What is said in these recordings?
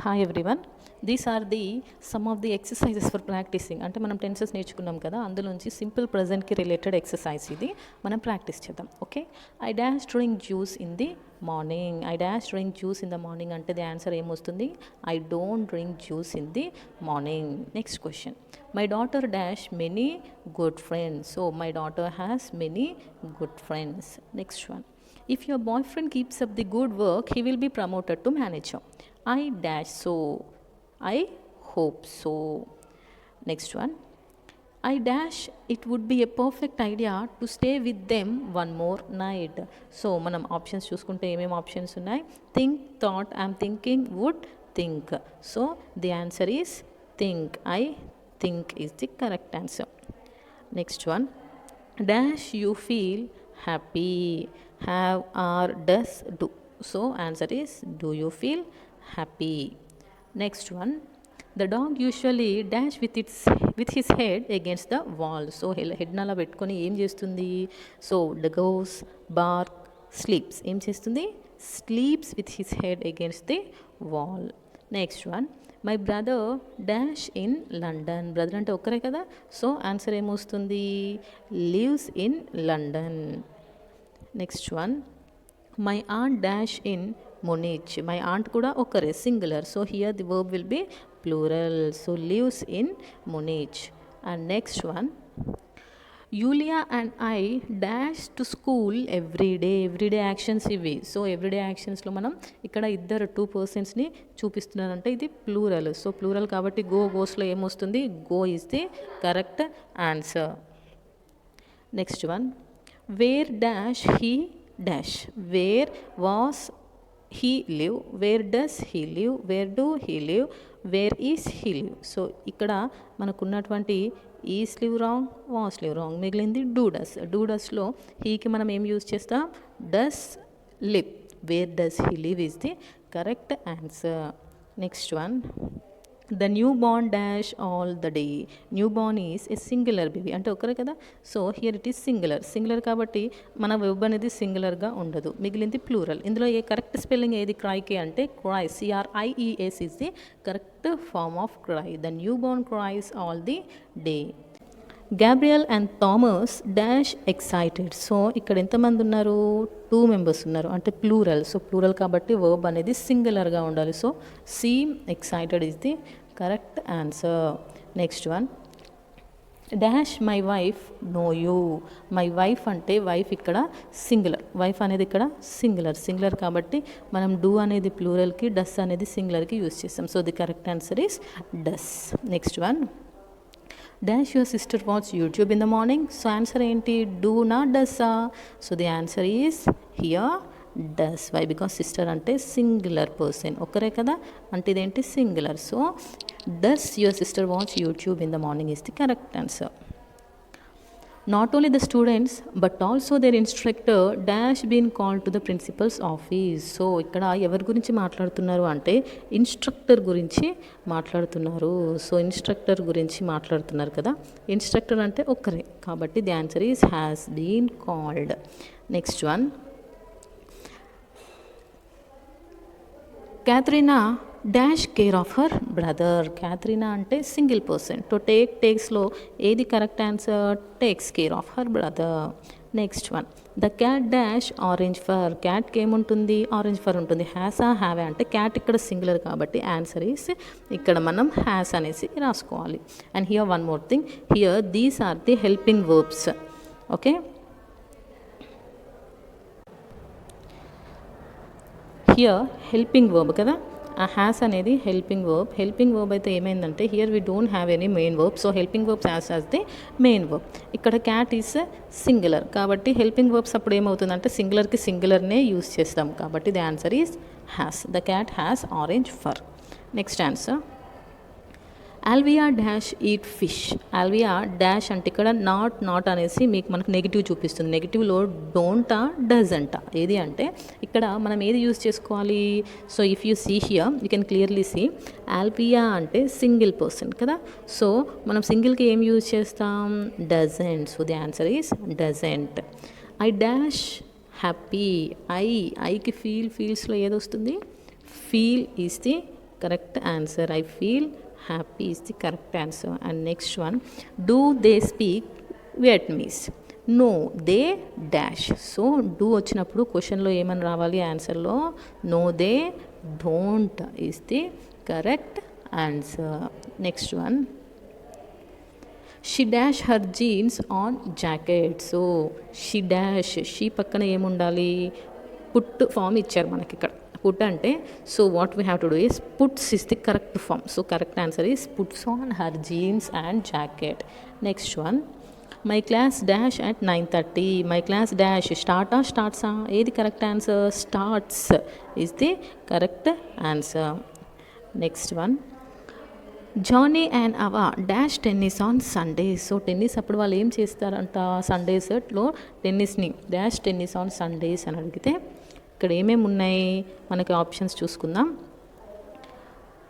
Hi everyone, these are the some of the exercises for practising. అంటే మనం tenses నేర్చుకున్నాం కదా, అందులోంచి సింపుల్ ప్రజెంట్కి రిలేటెడ్ ఎక్సర్సైజ్ ఇది. మనం ప్రాక్టీస్ చేద్దాం. Okay, I dash drink juice in the morning. I dash drink juice in the morning అంటే the answer ఏమొస్తుంది? I don't drink juice in the morning. Next question, my daughter dash many good friends. So my daughter has many good friends. Next one, if your boyfriend keeps up the good work, he will be promoted to manager. I dash so. I hope so. Next one, I dash it would be a perfect idea to stay with them one more night. So మనం options చూసుకుంటే ఏమేమి options ఉన్నాయి? Think, thought, I'm thinking, would, think. So the answer is think. I think is the correct answer. Next one, dash you feel happy. Have or does do. So answer is do you feel happy. Next one, the dog usually dash with his head against the wall. So head nala పెట్టుకొని ఏం చేస్తుంది? So the goes, bark, sleeps. ఏం చేస్తుంది? Sleeps with his head against the wall. Next one, my brother dash in London. Brother అంటే ఒక్కరే కదా, so answer ఏమొస్తుంది? Lives in London. Next one, my aunt dash in Munich. My aunt కూడా ఒక్కరే, singular. So here the verb will be plural. So lives in Munich. And next one, Yulia and I dash to school everyday. Everyday actions ఇవి. So everyday యాక్షన్స్లో మనం ఇక్కడ ఇద్దరు 2 పర్సన్స్ని చూపిస్తున్నారంటే ఇది plural. So plural కాబట్టి గోస్లో ఏమొస్తుంది? Go is the correct answer. Next one, where dash he dash. Where was he live. Where does he live. Where do he live. Where is he live. So ఇక్కడ మనకున్నటువంటి is live wrong, was live wrong, మిగిలింది do does. Do డస్లో హీకి మనం ఏం use చేస్తాం? Does live. Where does he live is the correct answer. Next one, the new born dash all the day. New born is a singular baby అంటే ఒకరే కదా, so here it is singular. Singular కాబట్టి మన web అనేది సింగులర్గా ఉండదు, మిగిలింది plural. ఇందులో ఏ correct spelling ఏది క్రైకి అంటే cry, CRIES is the correct form of cry. The new born cries all the day. Gabriel and Thomas dash excited. So ఇక్కడ ఎంతమంది ఉన్నారు? 2 మెంబర్స్ ఉన్నారు అంటే ప్లూరల్. సో ప్లూరల్ కాబట్టి వర్బ్ అనేది సింగులర్గా ఉండాలి. So seem excited is the correct answer. Next one, dash my wife know you. My wife అంటే వైఫ్ ఇక్కడ సింగులర్, వైఫ్ అనేది ఇక్కడ సింగులర్ కాబట్టి మనం డూ అనేది ప్లూరల్కి, డస్ అనేది సింగులర్కి యూజ్ చేస్తాం. So the correct answer is does. Next one, dash your sister watch YouTube in the morning. So answer ఏంటి? డూ నా డస్సా? So the answer is here does. Why? Because sister అంటే singular person, ఒకరే కదా, అంటే ఇదేంటి? Singular. So does your sister watch YouTube in the morning is the correct answer. Not only the students but also their instructor dash been called to the principal's office. So ఇక్కడ ఎవరి గురించి మాట్లాడుతున్నారు అంటే instructor గురించి మాట్లాడుతున్నారు. So instructor గురించి మాట్లాడుతున్నారు కదా, ఇన్స్ట్రక్టర్ అంటే ఒక్కరే కాబట్టి the answer is has been called. Next one, Katherina dash care of her brother. Katherina అంటే సింగిల్ పర్సన్. టు టేక్స్లో ఏది correct answer? Takes care of her brother. Next one, the cat dash orange fur. క్యాట్కి ఏముంటుంది? Orange fur ఉంటుంది. హ్యాసా హ్యావే అంటే క్యాట్ ఇక్కడ సింగులర్ కాబట్టి ఆన్సర్ ఈస్ ఇక్కడ మనం హ్యాస్ అనేసి రాసుకోవాలి. And here one more thing, here these are the helping verbs. Okay, here helping verb కదా, ఆ హ్యాస్ అనేది హెల్పింగ్ వర్బ్. హెల్పింగ్ వర్బ్ అయితే ఏమైందంటే here we don't have any main verb. So helping verbs as the main verb. ఇక్కడ cat is singular కాబట్టి helping verbs అప్పుడు ఏమవుతుందంటే సింగులర్కి సింగులర్నే యూస్ చేస్తాం కాబట్టి the answer is has. The cat has orange fur. Next answer, Olivia dash eat fish. Olivia dash అంటే ఇక్కడ నాట్ అనేసి మనకు నెగిటివ్ చూపిస్తుంది. నెగిటివ్లో డోంటా డజంటా ఏది అంటే ఇక్కడ మనం ఏది యూజ్ చేసుకోవాలి? So if you see here you can clearly see Olivia అంటే సింగిల్ పర్సన్ కదా, సో మనం సింగిల్కి ఏం యూజ్ చేస్తాం? Doesn't. So the answer is doesn't. I dash happy. ఐకి ఫీల్స్లో ఏది వస్తుంది? Feel is the correct answer. I feel happy is the correct answer. And next one, do they speak Vietnamese? No, they dash. So do వచ్చినప్పుడు క్వశ్చన్లో ఏమని రావాలి, ఆన్సర్లో no they don't is the correct answer. Next one, she dash her jeans on jacket. So she dash, she పక్కన ఏముండాలి, put form ఇచ్చారు మనకి ఇక్కడ. పుట్ అంటే so what we have to do is puts is the correct form. So correct answer is puts on her jeans and jacket. Next one, my class dash at 9:30. My class dash స్టార్టా స్టార్ట్సా, ఏది correct answer, starts is the correct answer. Next one, Johnny and Ava dash tennis on Sundays. So tennis అప్పుడు వాళ్ళు ఏం చేస్తారంట, సండేస్లో టెన్నిస్ని dash tennis on Sundays అని అడిగితే ఇక్కడ ఏమేమి ఉన్నాయి మనకి ఆప్షన్స్ చూసుకుందాం.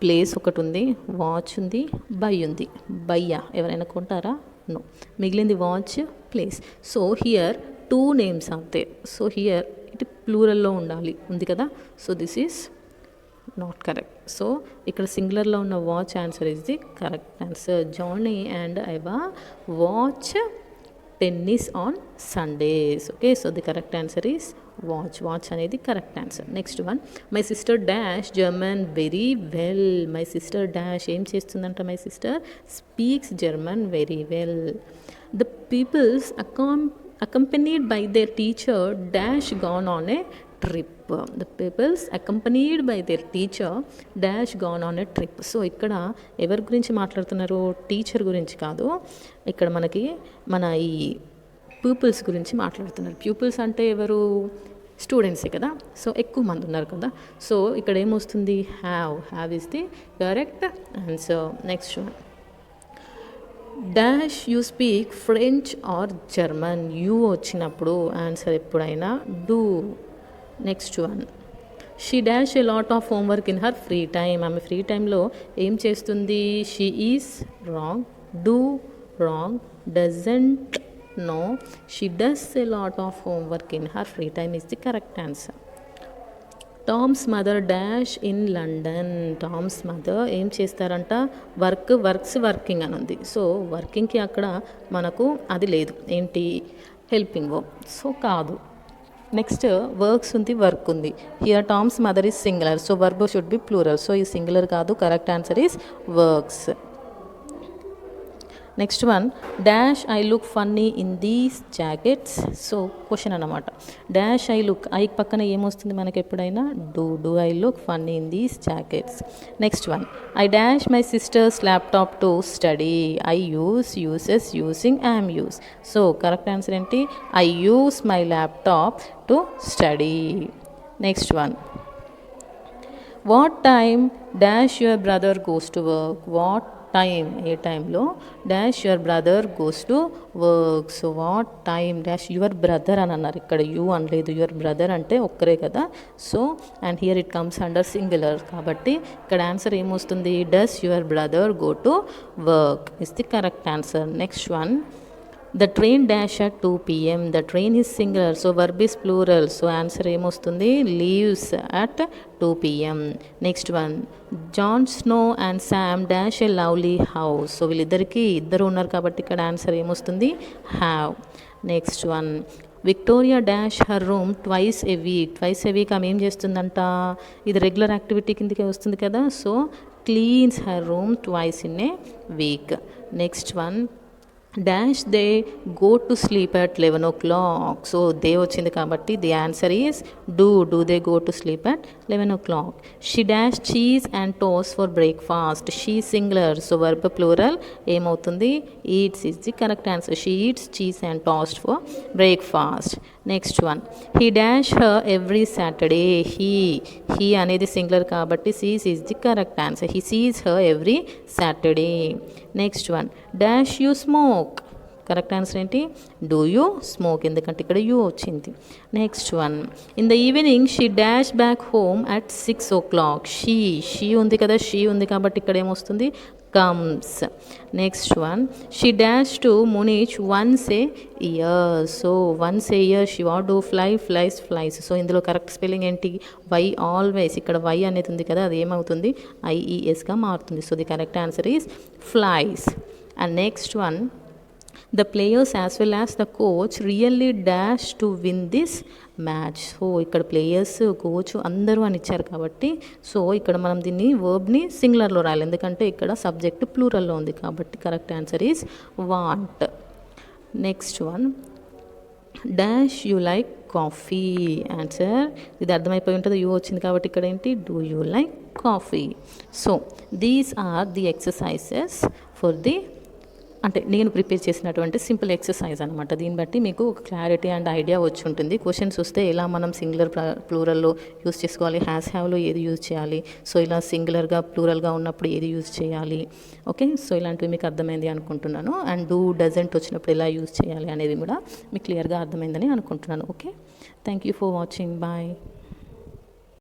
ప్లేస్ ఒకటి ఉంది, వాచ్ ఉంది, బై ఉంది. బయ్యా ఎవరైనా కొంటారా, నో. మిగిలింది watch, plays. So here 2 names are there. So here ఇటు ప్లూరల్లో ఉండాలి, ఉంది కదా. So this is not correct. సో ఇక్కడ సింగులర్లో ఉన్న watch answer is the correct answer. Johnny and Ava watch tennis on Sundays. Okay, so the correct answer is watch. Watch అనేది correct answer. Next one, my sister dash German very well. My sister dash ఏం చేస్తుందంట, my sister speaks German very well. The peoples accompanied by their teacher dash gone on a trip. The peoples accompanied by their teacher dash gone on a trip. So ఇక్కడ ఎవరి గురించి మాట్లాడుతున్నారు, teacher గురించి కాదు, ఇక్కడ మనకి మన ఈ పీపుల్స్ గురించి మాట్లాడుతున్నారు. పీపుల్స్ అంటే ఎవరు, స్టూడెంట్సే కదా. సో ఎక్కువ మంది ఉన్నారు కదా. సో ఇక్కడ ఏమొస్తుంది, have is the correct answer. Next one, dash you speak French or German. You వచ్చినప్పుడు ఆన్సర్ ఎప్పుడైనా do. Next one, she dash a lot of homework in her free time. ఆమె ఫ్రీ టైంలో ఏం చేస్తుంది, she is wrong, do wrong, doesn't no, she does a lot of homework in her free time is the correct answer. Tom's mother dash in London. Tom's mother ఏం చేస్తారంట, working అని ఉంది. So వర్కింగ్కి అక్కడ మనకు అది లేదు, ఏంటి, హెల్పింగ్ వర్క్. సో కాదు. నెక్స్ట్ వర్క్స్ ఉంది, వర్క్ ఉంది. Here Tom's mother is singular, so verb should be plural. So ఈ సింగులర్ కాదు, correct answer is works. Next one, dash I look funny in these jackets. So question అన్నమాట. Dash I look, I పక్కన ఏమొస్తుంది మనకి ఎప్పుడైనా, do I look funny in these jackets. Next one, I dash my sister's laptop to study. I uses, using, I'm uses. So correct answer ఏంటి, I use my laptop to study. Next one, what time dash your brother goes to work. What time, ఏ టైంలో dash your brother goes to work. So what time dash your brother అని అన్నారు, ఇక్కడ you అనలేదు. Your brother అంటే ఒక్కరే కదా. So and here it comes under singular, కాబట్టి ఇక్కడ ఆన్సర్ ఏమొస్తుంది, does your brother go to work is the correct answer. Next one, the train dash at 2 PM. The train is singular, so verb is plural. So answer ఏమొస్తుంది, leaves at 2 PM. Next one, John Snow and Sam dash a lovely house. So వీళ్ళిద్దరికి ఇద్దరు ఉన్నారు కాబట్టి ఇక్కడ answer ఏమొస్తుంది, have. Next one, Victoria dash her room twice a week. ఆమె ఏం చేస్తుందంట, ఇది రెగ్యులర్ యాక్టివిటీ కిందకే వస్తుంది కదా. So cleans her room twice in a week. Next one, dash they go to sleep at 11 o'clock. So they వచ్చింది కాబట్టి the answer is do they go to sleep at 11 o'clock. She dash cheese and toast for breakfast. She singular, so verb plural ఏమవుతుంది, eats is the correct answer. She eats cheese and toast for breakfast. Next one, he dash her every Saturday. He అనేది singular కాబట్టి sees is the correct answer. He sees her every Saturday. Next one, dash you smoke. Correct answer ఏంటి? Do you smoke, ఎందుకంటే ఇక్కడ you వచ్చింది. Next one, in the evening she dash back home at 6 o'clock. She ఉంది కదా, she ఉంది కాబట్టి ఇక్కడ ఏమొస్తుంది? Comes. Next one, she dash to Munich once a year. So once a year she what do? Flies. So ఇందులో correct spelling ఏంటి? Y always. ఇక్కడ Y అనేది ఉంది కదా, అది ఏమవుతుంది? IESగా మారుతుంది. So the correct answer is flies. And next one, the players as well as the coach really dash to win this match. So ఇక్కడ ప్లేయర్స్, కోచ్ అందరూ అని ఇచ్చారు కాబట్టి సో ఇక్కడ మనం దీన్ని వర్బ్ని సింగులర్లో రాయాలి, ఎందుకంటే ఇక్కడ సబ్జెక్ట్ ప్లూరల్లో ఉంది కాబట్టి correct answer is want. Next one, dash you like coffee. Answer ఇది అర్థమైపోయి ఉంటుంది, యూ వచ్చింది కాబట్టి ఇక్కడ ఏంటి? Do you like coffee. So these are the exercises for the, అంటే నేను ప్రిపేర్ చేసినటువంటి సింపుల్ ఎక్సర్సైజ్ అనమాట. దీన్ని బట్టి మీకు ఒక క్లారిటీ అండ్ ఐడియా వచ్చి ఉంటుంది. క్వశ్చన్స్ వస్తే ఎలా మనం సింగులర్ ప్లూరల్లో యూజ్ చేసుకోవాలి, హ్యావ్లో ఏది యూజ్ చేయాలి, సో ఇలా సింగులర్గా ప్లూరల్గా ఉన్నప్పుడు ఏది యూజ్ చేయాలి. ఓకే, సో ఇలాంటివి మీకు అర్థమైంది అనుకుంటున్నాను. అండ్ డూ డజంట్ వచ్చినప్పుడు ఎలా యూజ్ చేయాలి అనేది కూడా మీకు క్లియర్గా అర్థమైందని అనుకుంటున్నాను. Okay, thank you for watching. Bye.